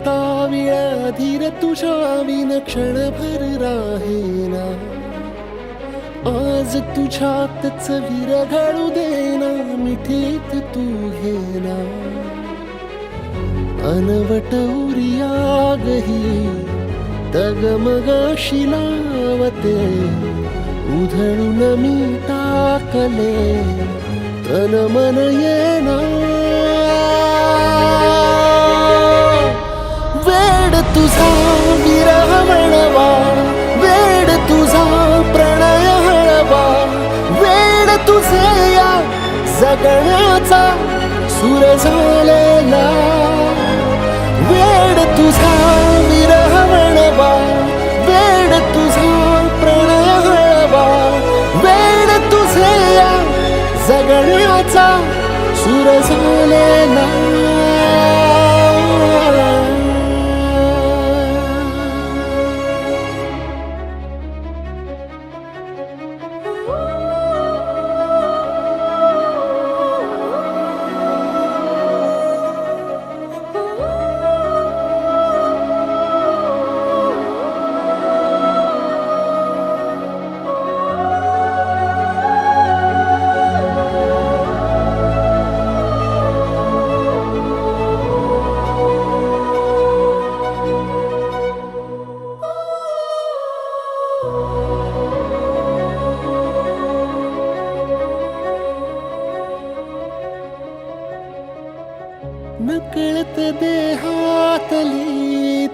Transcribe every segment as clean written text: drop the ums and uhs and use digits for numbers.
आता वेळा धीर तुझ्या विन क्षणभर राहेना. आज तुझ्यातच विरघळू देना, मिठीत तू घेना. अनवट उरियागही तगमगाशी लावते, उधळून मी टाकले तन मन येना. वेड तुझा विरह वळवा, वेड तुझा प्रणय हळवा, वेड तुझे या जगण्याचा सूर झालेला. वेड तुझा विरह वळवा, वेड तुझा प्रणय हळवा, वेड तुझे या जगण्याचा सूर झालेला. नकळत देहातली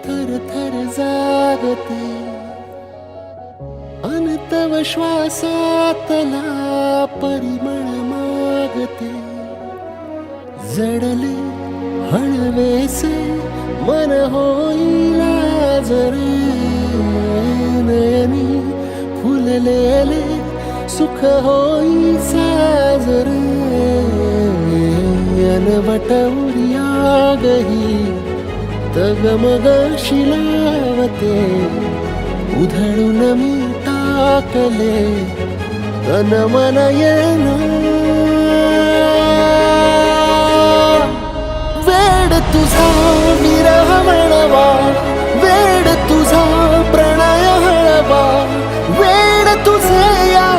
थरथर जागते, अनतव श्वासातला परिमळ मागते. जडले हळवेसे मन होईल जरे, नयनी फुललेले सुख होई साजरे. अनवट उरियागही तगमगाशी लावते, उधळून मी टाकले तन मन येना. वेड तुझा विरह वळवा, वेड तुझा प्रणय हळवा, वेड तुझे या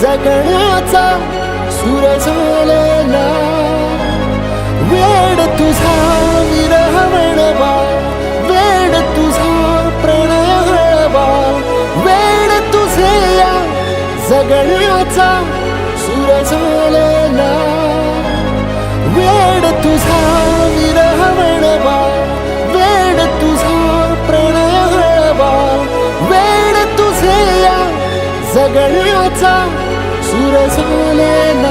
जगण्याचा सूर झालेला. वेड तुझा विरह वळवा, वेड तुझा प्रणय हळवा, वेड तुझे या जगण्याचा सूर झालेला. वेड तुझा विरह वळवा, वेड तुझा प्रणय हळवा, वेड तुझे या जगण्याचा सूर झालेला.